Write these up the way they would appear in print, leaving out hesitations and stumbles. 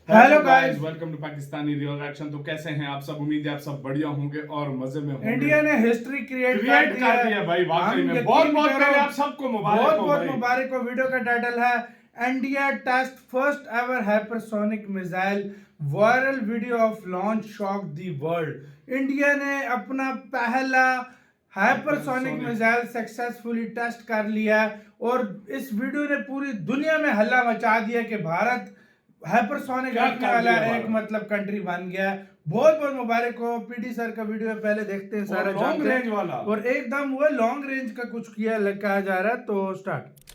Hello guys, welcome to Pakistani reaction. तो कैसे हैं आप सब? उम्मीद है आप सब बढ़िया होंगे और मजे में होंगे। इंडिया ने हिस्ट्री क्रिएट कर दिया भाई, वाकई में बहुत बहुत पहले आप सबको मुबारक हो। बहुत मुबारक हो। वीडियो का टाइटल है India test first ever hypersonic missile, viral video of launch shock the world. India ने अपना पहला हाइपरसोनिक मिसाइल सक्सेसफुली टेस्ट कर लिया और इस वीडियो ने पूरी दुनिया में हल्ला मचा दिया कि भारत हाइपरसोनिक रखने वाला एक कंट्री बन गया। बहुत बहुत मुबारक हो। पीडी सर का वीडियो पहले देखते हैं, सारा लॉन्ग रेंज वाला और एकदम वो लॉन्ग रेंज का कुछ किया कहा जा रहा है। तो स्टार्ट।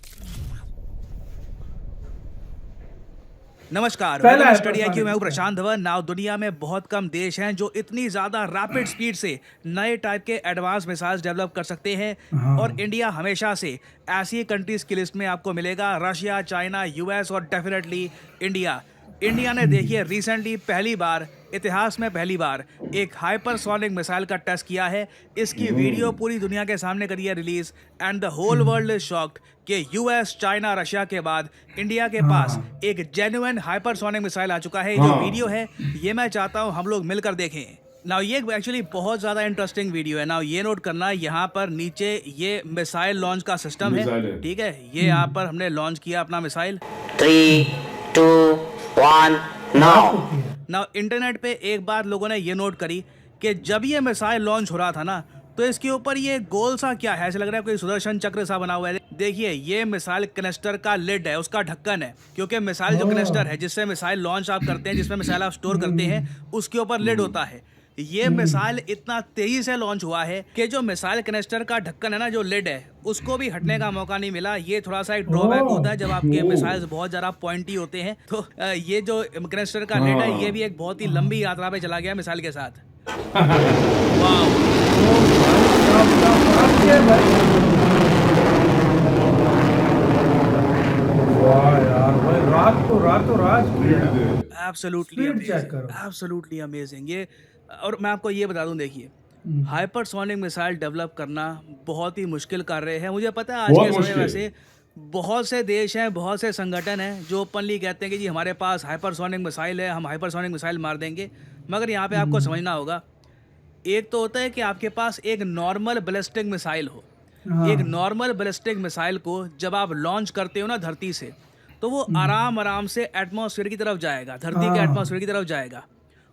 नमस्कार, वेलकम स्टडी IQ। मैं हूं प्रशांत धवन। नाउ दुनिया में बहुत कम देश हैं जो इतनी ज्यादा रैपिड स्पीड से नए टाइप के एडवांस मिसाइल्स डेवलप कर सकते हैं और इंडिया हमेशा से ऐसी कंट्रीज की लिस्ट में आपको मिलेगा। रशिया, चाइना, US और डेफिनेटली इंडिया ने देखिए रिसेंटली पहली बार, इतिहास में पहली बार एक हाइपरसोनिक मिसाइल का टेस्ट किया है। इसकी वीडियो पूरी दुनिया के सामने करी है release and the whole world is shocked कि US, चाइना, रशिया के बाद इंडिया के पास एक जेन्युइन हाइपरसोनिक मिसाइल आ चुका है। जो वीडियो है ये मैं चाहता हूँ हम लोग मिलकर देखें। नाउ ये एक्चुअली बहुत ज़्यादा इंटरेस्टिंग वीडियो है। नाउ ये नोट करना, यहाँ पर नीचे ये मिसाइल लॉन्च का सिस्टम है, ठीक है। ये यहाँ पर हमने लॉन्च किया अपना मिसाइल। 3, 2, 1 नाउ इंटरनेट पे एक बात लोगों ने ये नोट करी कि जब ये मिसाइल लॉन्च हो रहा था ना, तो इसके ऊपर ये गोल सा क्या है, ऐसा लग रहा है कोई सुदर्शन चक्र सा बना हुआ है। देखिए ये मिसाइल कनेस्टर का लिड है, उसका ढक्कन है, क्योंकि मिसाइल जो कनेस्टर है जिससे मिसाइल लॉन्च आप करते हैं, जिसमें मिसाइल आप स्टोर करते हैं, उसके ऊपर लिड होता है। ये मिसाइल इतना तेजी से लॉन्च हुआ है कि जो मिसाइल कनेस्टर का ढक्कन है ना, जो लिड है, उसको भी हटने का मौका नहीं मिला। ये थोड़ा सा एक ड्रॉबैक होता है जब आपके मिसाइल्स बहुत ज्यादा पॉइंटी होते हैं। तो ये जो कनेस्टर का लिड है, ये भी एक बहुत ही लंबी यात्रा पे चला गया मिसाइल के साथ। Absolutely amazing. ये और मैं आपको ये बता दूं, देखिए हाइपरसोनिक मिसाइल डेवलप करना बहुत ही मुश्किल कार्य है। मुझे पता है आज के समय वैसे बहुत से देश हैं, बहुत से संगठन हैं जो ओपनली कहते हैं कि जी हमारे पास हाइपरसोनिक मिसाइल है, हम हाइपरसोनिक मिसाइल मार देंगे। मगर यहाँ पे आपको समझना होगा, एक तो होता है कि आपके पास एक नॉर्मल बैलिस्टिक मिसाइल हो। एक नॉर्मल बैलिस्टिक मिसाइल को जब आप लॉन्च करते हो ना धरती से, तो वो आराम से एटमॉस्फेयर की तरफ जाएगा, धरती के एटमॉस्फेयर की तरफ जाएगा,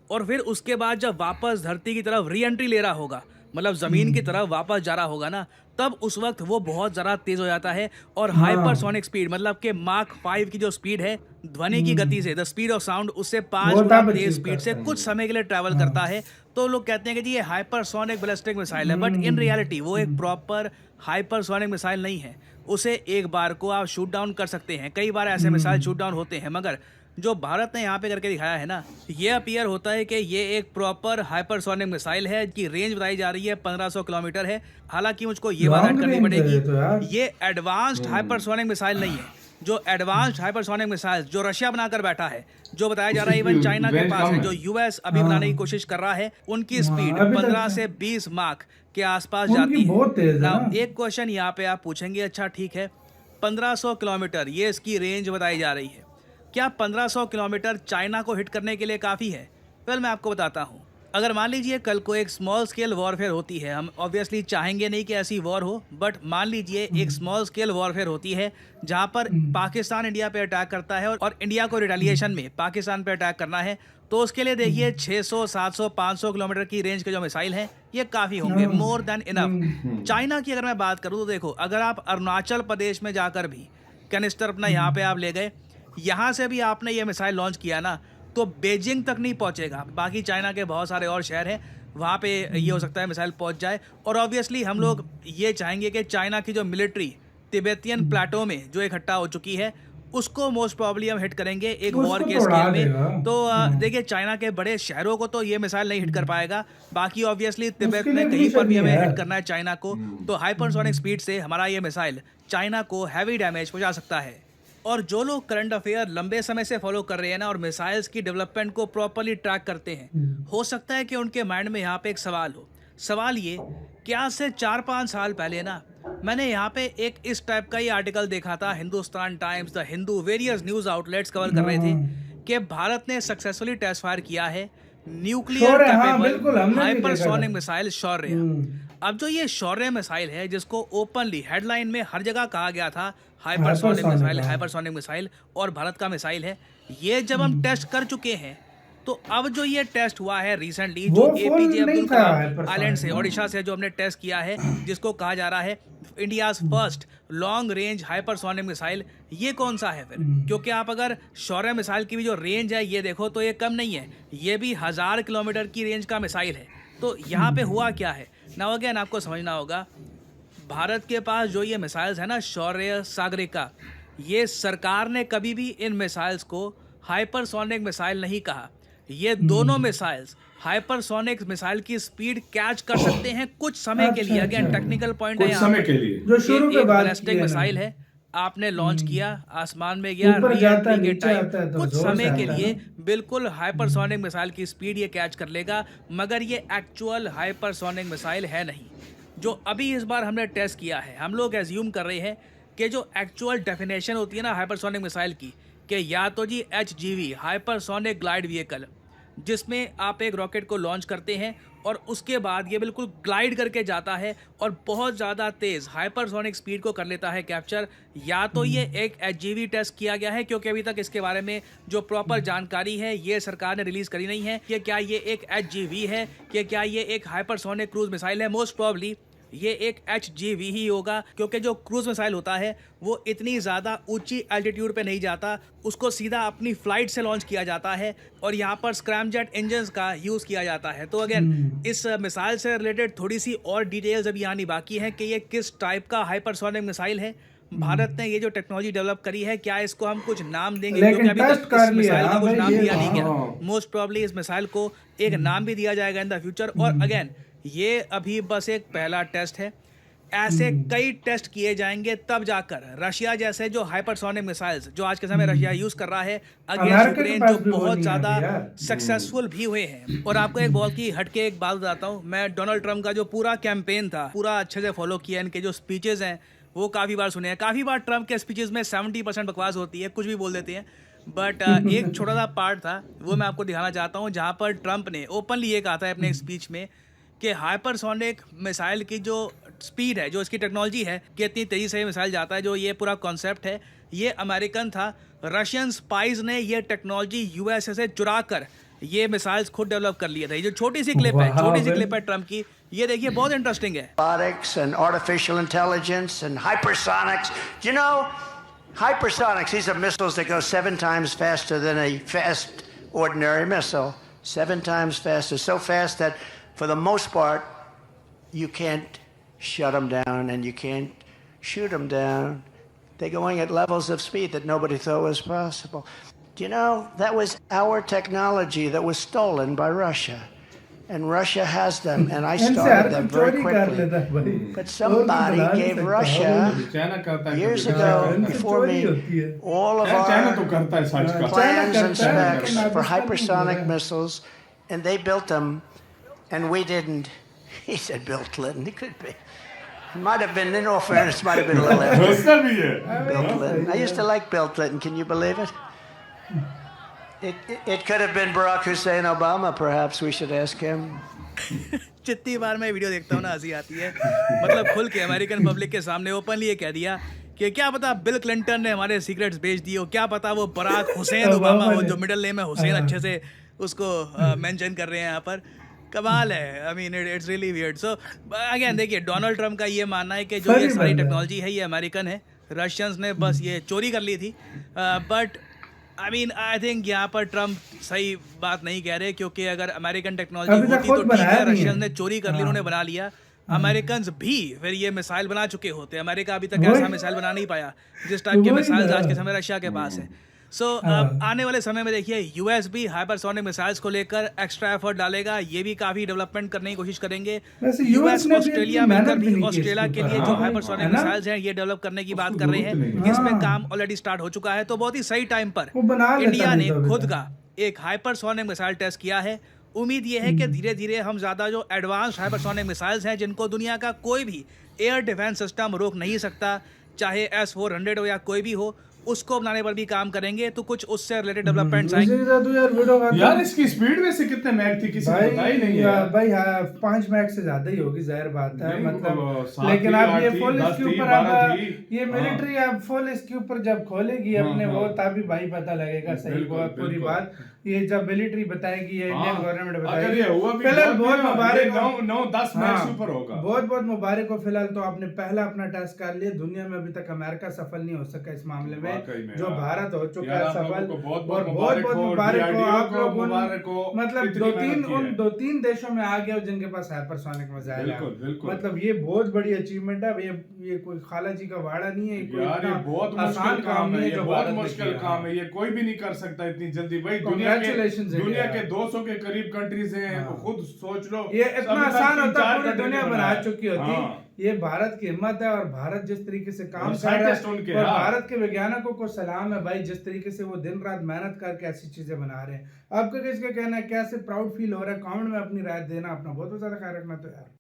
और फिर उसके बाद जब वापस धरती की तरफ री एंट्री ले रहा होगा, मतलब जमीन की तरफ वापस जा रहा होगा ना, तब उस वक्त वो बहुत ज़्यादा तेज हो जाता है। और हाइपरसोनिक स्पीड मतलब कि माक 5 की जो स्पीड है ध्वनि की गति से, द स्पीड ऑफ साउंड, उससे 5 गुना तेज स्पीड से कुछ समय के लिए ट्रैवल करता है। तो लोग कहते हैं कि जी ये हाइपरसोनिक बैलिस्टिक मिसाइल है, बट इन रियलिटी वो एक प्रॉपर हाइपरसोनिक मिसाइल नहीं है। उसे एक बार को आप शूट डाउन कर सकते हैं, कई बार ऐसे मिसाइल शूट डाउन होते हैं, मगर जो भारत ने यहाँ पे करके दिखाया है ना, ये अपीयर होता है कि ये एक प्रॉपर हाइपरसोनिक मिसाइल है की रेंज बताई जा रही है 1500 किलोमीटर है। हालांकि मुझको ये बात ऐड करनी पड़ेगी, ये एडवांस्ड हाइपरसोनिक मिसाइल नहीं है। जो एडवांस्ड हाइपरसोनिक मिसाइल जो रशिया बनाकर बैठा है, जो बताया जा रहा है इवन चाइना के पास है, जो US अभी बनाने की कोशिश कर रहा है, उनकी स्पीड 15 से 20 मार्क के आसपास जाती है। एक क्वेश्चन यहाँ पे आप पूछेंगे, अच्छा ठीक है 1500 किलोमीटर ये इसकी रेंज बताई जा रही है, क्या 1500 किलोमीटर चाइना को हिट करने के लिए काफ़ी है? वेल मैं आपको बताता हूँ। अगर मान लीजिए कल को एक स्मॉल स्केल वॉरफेयर होती है, हम ऑब्वियसली चाहेंगे नहीं कि ऐसी वॉर हो, बट मान लीजिए एक स्मॉल स्केल वॉरफेयर होती है जहाँ पर पाकिस्तान इंडिया पे अटैक करता है और इंडिया को रिटेलिएशन में पाकिस्तान पे अटैक करना है, तो उसके लिए देखिए 600, 700, 500 किलोमीटर की रेंज के जो मिसाइल हैं ये काफ़ी होंगे, मोर देन इनफ। चाइना की अगर मैं बात करूँ तो देखो, अगर आप अरुणाचल प्रदेश में जाकर भी कैनिस्टर अपना यहाँ पे आप ले गए, यहाँ से भी आपने ये मिसाइल लॉन्च किया ना, तो बीजिंग तक नहीं पहुँचेगा। बाकी चाइना के बहुत सारे और शहर हैं, वहाँ पे ये हो सकता है मिसाइल पहुँच जाए। और ऑब्वियसली हम लोग ये चाहेंगे कि चाइना की जो मिलिट्री तिब्बतियन प्लेटो में जो इकट्ठा हो चुकी है, उसको मोस्ट प्रॉब्ली हम हिट करेंगे एक वॉर के स्केल में। तो देखिए चाइना के बड़े शहरों को तो ये मिसाइल नहीं हिट कर पाएगा, बाकी ऑब्वियसली तिब्बत में कहीं पर भी हमें हिट करना है चाइना को, तो हाइपरसोनिक स्पीड से हमारा ये मिसाइल चाइना को हैवी डैमेज पहुँचा सकता है। और जो लोग करंट अफेयर लंबे समय से फॉलो कर रहे हैं ना, और मिसाइल्स की डेवलपमेंट को प्रॉपर्ली ट्रैक करते हैं, हो सकता है कि उनके माइंड में यहाँ पे एक सवाल हो। सवाल ये कि आज से 4-5 साल पहले ना मैंने यहाँ पे एक इस टाइप का ही आर्टिकल देखा था, Hindustan times, the Hindu, various news outlets cover कर रहे थे कि भारत ने सक्सेसफुली टेस्ट फायर किया है न्यूक्लियर शौर्य, हाँ, बिल्कुल, हमने भी देखा हाइपरसोनिक था। मिसाइल शौर्य। अब जो ये शौर्य मिसाइल है, जिसको ओपनली हेडलाइन में हर जगह कहा गया था हाइपरसोनिक हाइपरसोनिक, मिसाइल, हाँ। हाइपरसोनिक मिसाइल और भारत का मिसाइल है, ये जब हम टेस्ट कर चुके हैं तो अब जो ये टेस्ट हुआ है रिसेंटली, वो जो full एपीजे नहीं अब्दुल था कलाम हाइपरसोनिक, आइलैंड से, हाँ। ओडिशा से जो हमने टेस्ट किया है, जिसको कहा जा रहा है India's first long range hypersonic missile, ये कौन सा है फिर? क्योंकि आप अगर शौर्य मिसाइल की भी जो रेंज है ये देखो तो ये कम नहीं है, ये भी 1000 किलोमीटर की रेंज का मिसाइल है। तो यहाँ पे हुआ क्या है नाउ, अगेन आपको समझना होगा, भारत के पास जो ये मिसाइल्स है ना, शौर्य, सागरिका, ये सरकार ने कभी भी इन मिसाइल्स को हाइपरसोनिक मिसाइल नहीं कहा। ये दोनों मिसाइल्स हाइपरसोनिक मिसाइल की स्पीड कैच कर सकते हैं कुछ समय के लिए। अच्छा, अगेन अच्छा। टेक्निकल पॉइंट है कुछ यहाँ समय पर के लिए जो शुरू कि के एक बाद बैलिस्टिक किया मिसाइल ना। है, आपने लॉन्च किया, आसमान में गया, ऊपर जाता है, री-एंट्री के नीचे टाइम आता है तो कुछ जोर से समय के आता है लिए ना। बिल्कुल हाइपरसोनिक मिसाइल की स्पीड ये कैच कर लेगा, मगर ये एक्चुअल हाइपरसोनिक मिसाइल है नहीं। जो अभी इस बार हमने टेस्ट किया है, हम लोग एज्यूम कर रहे हैं कि जो एक्चुअल डेफिनेशन होती है ना हाइपरसोनिक मिसाइल की, कि या तो जी HGV हाइपरसोनिक ग्लाइड व्हीकल, जिसमें आप एक रॉकेट को लॉन्च करते हैं और उसके बाद ये बिल्कुल ग्लाइड करके जाता है और बहुत ज़्यादा तेज़ हाइपरसोनिक स्पीड को कर लेता है कैप्चर, या तो ये एक HGV टेस्ट किया गया है, क्योंकि अभी तक इसके बारे में जो प्रॉपर जानकारी है ये सरकार ने रिलीज़ करी नहीं है कि क्या ये एक HGV है, कि क्या ये एक हाइपरसोनिक क्रूज मिसाइल है। मोस्ट प्रॉब्ली ये एक HGV ही होगा, क्योंकि जो क्रूज मिसाइल होता है वो इतनी ज़्यादा ऊंची एल्टीट्यूड पे नहीं जाता, उसको सीधा अपनी फ्लाइट से लॉन्च किया जाता है और यहाँ पर स्क्रैमजेट इंजन्स का यूज़ किया जाता है। तो अगेन इस मिसाइल से रिलेटेड थोड़ी सी और डिटेल्स अभी आनी बाकी हैं कि ये किस टाइप का हाइपरसोनिक मिसाइल है। भारत ने ये जो टेक्नोलॉजी डेवलप करी है, क्या इसको हम कुछ नाम देंगे? लेकिन क्योंकि अभी टेस्ट तक कर इस लिया, मिसाइल का हाँ कुछ भाई, नाम ये दिया नहीं गया। हाँ। मोस्ट प्रॉब्ली इस मिसाइल को एक नाम भी दिया जाएगा इन द फ्यूचर। और अगेन ये अभी बस एक पहला टेस्ट है, ऐसे कई टेस्ट किए जाएंगे तब जाकर रशिया जैसे जो हाइपरसोनिक मिसाइल्स जो आज के समय रशिया यूज कर रहा है अगेंस्ट अमेरिका के यूक्रेन, पास जो भी वो बहुत नहीं ज्यादा आती यार। सक्सेसफुल भी हुए हैं। और आपको एक बहुत की हटके एक बात बताता हूँ, मैं डोनाल्ड ट्रम्प का जो पूरा कैंपेन था पूरा अच्छे से फॉलो किया, इनके जो स्पीचेस हैं वो काफ़ी बार सुने हैं। काफ़ी बार ट्रम्प के स्पीचेस में 70% बकवास होती है, कुछ भी बोल देते हैं, बट एक छोटा सा पार्ट था वो मैं आपको दिखाना चाहता हूँ, जहाँ पर ट्रम्प ने ओपनली ये कहा था अपने स्पीच में कि हाइपरसोनिक मिसाइल की जो स्पीड है, जो इसकी टेक्नोलॉजी है कि इतनी तेज़ी से ये मिसाइल जाता है, जो ये पूरा कॉन्सेप्ट है ये अमेरिकन था। रशियन स्पाइज ने ये टेक्नोलॉजी यूएसए से चुरा कर ये मिसाइल्स खुद डेवलप कर लिए थे। ये जो छोटी सी क्लिप है, वाह छोटी सी भाई। क्लिप है ट्रम्प की, ये देखिए बहुत इंटरेस्टिंग है। robotics and artificial intelligence and hypersonics. You know, hypersonics, these are missiles that go 7 times faster than a fast ordinary missile. 7 times faster. So fast that for the most part, you can't shut them down and you can't shoot them down. They're going at levels of speed that nobody thought was possible. Do you know, that was our technology that was stolen by Russia. And Russia has them, and I इनसे started हर them कोई very चोरी कर quickly. लेता है भाई। But और somebody तो बना नहीं gave सकता, Russia चाइना करता है years कभी ago, इनकी before चोरी me, होती है। all of चाइना तो our करता है सच का। plans and करता है, specs लेकिन for पाकिस्तान नहीं hypersonic है। missiles, and they built them, and we didn't. He said Bill Clinton. He could be. Might have been, in all fairness, might have been a little after वैसा भी है। Bill Clinton. I used to like Bill Clinton. Can you believe it? It could have been Barack Hussein Obama, perhaps. We should ask him. जितनी बार मैं video देखता हूँ ना हंसी आती है। मतलब खुल के अमेरिकन पब्लिक के सामने ओपनली ये कह दिया कि क्या पता बिल क्लिंटन ने हमारे सीक्रेट्स बेच दिए हो, क्या पता वो बराक हुसैन ओबामा हो, जो मिडिल नेम है हुसैन, अच्छे से उसको मेंशन कर रहे हैं यहाँ पर। कमाल है, I mean it's really weird. So again देखिए, डोनाल्ड ट्रम्प का ये मानना है कि जो ये फनी सारी बंदा है। टेक्नोलॉजी है ये अमेरिकन है, रशियंस ने बस ये चोरी कर ली थी। But I mean I think यहाँ पर ट्रम्प सही बात नहीं कह रहे, क्योंकि अगर अमेरिकन टेक्नोलॉजी अभी तक होती तो खुद ठीक बनाया है, नहीं है। रशियंस ने चोरी कर ली, हाँ। उन्होंने बना लिया। अमेरिकन भी फिर ये मिसाइल बना चुके होते, अमेरिका अभी तक वही- ऐसा मिसाइल बना नहीं पाया जिस टाइप के वही मिसाइल्स ना। आज के समय रशिया के पास है। सो आने वाले समय में देखिए यूएस भी हाइपरसोनिक मिसाइल्स को लेकर एक्स्ट्रा एफर्ट डालेगा, ये भी काफी डेवलपमेंट करने की कोशिश करेंगे। वैसे यूएस US ने भी ऑस्ट्रेलिया इतनी मिलकर मेहनत भी भी नहीं की ऑस्ट्रेलिया इसके के लिए ऊपर। जो हाँ, हाइपरसोनिक है ना? मिसाइल्स हैं ये डेवलप करने की बात उसको कर रहे जरूरत नहीं हैं, है। इसमें हाँ। काम ऑलरेडी स्टार्ट हो चुका है। तो बहुत ही सही टाइम पर वो बना लेता इंडिया नहीं ने तो अभी खुद तक। का एक हाइपरसोनिक मिसाइल टेस्ट किया है। उम्मीद ये है कि धीरे धीरे हम ज़्यादा जो एडवांस हाइपरसोनिक मिसाइल्स हैं, जिनको दुनिया का कोई भी एयर डिफेंस सिस्टम रोक नहीं सकता, चाहे S-400 हो या कोई भी हो, उसको बनाने पर भी काम करेंगे, तो कुछ उससे रिलेटेड डेवलपमेंट्स आएंगे। मुझे बता दो यार वीडियो का यार इसकी स्पीड में से कितने मैक थी किसी ने बताई नहीं है यार। भाई हाँ 5 मैच से ज्यादा ही होगी, जाहिर बात है, नहीं, मतलब 7 लेकिन थी, अब ये 8 थी, फुल 10 इसके थी, ऊपर 12 अब थी। ये मिलिट्री अब फुल इसके ऊपर जब खोलेगी अपने वो तभी भाई पता लगेगा सही बिल्कुल, पूरी बिल्कुल। बात। ये जब मिलिट्री बताएगी, ये इंडियन हाँ, गवर्नमेंट अगर बताएगी। ये हुआ भी फिलहाल बहुत मुबारक हो। 9-10 मैच हाँ, ऊपर होगा। बहुत बहुत मुबारक हो। फिलहाल तो आपने पहला अपना टेस्ट कर लिया, दुनिया में अभी तक अमेरिका सफल नहीं हो सका इस मामले में, वाकई में जो यार। भारत हो चुका यार है आप लोगों सफल। को बहुत और बहुत बहुत बहुत मुबारक हो DRDO आप को लोगों मुबारक हो, मतलब इतनी मेहनत की है। 2-3 देशों में आ गए हो जिनके पास हाइपरसोनिक मिसाइल है। बिल्कुल, बिल्कुल। मतलब ये बहुत बड़ी अचीवमेंट है। ये कोई खाला जी का वाड़ा नहीं है, कोई यार ये इतना बहुत आसान मुश्किल काम है, नहीं ये जो बहुत भारत ने मुश्किल किया। काम है, ये कोई भी नहीं कर सकता इतनी जल्दी भाई। Congratulations दुनिया India। के 200 के करीब कंट्रीज हैं, हाँ। खुद सोच लो। ये इतना अभी तक आसान होता 3-4 पूरी कंट्री दुनिया ने बना बनाया। चुकी होती। हाँ। ये भारत की हिम्मत है, और भारत जिस तरीके से काम और कर रहा साइंटिस्ट है, उनके, और हाँ। भारत के वैज्ञानिकों को सलाम है भाई, जिस तरीके से वो दिन रात मेहनत करके ऐसी चीजें बना रहे हैं। आपका किसका कहना है, कैसे प्राउड फील हो रहा है? कमेंट में अपनी राय देना। अपना बहुत बहुत ज्यादा ख्याल रखना तो यार।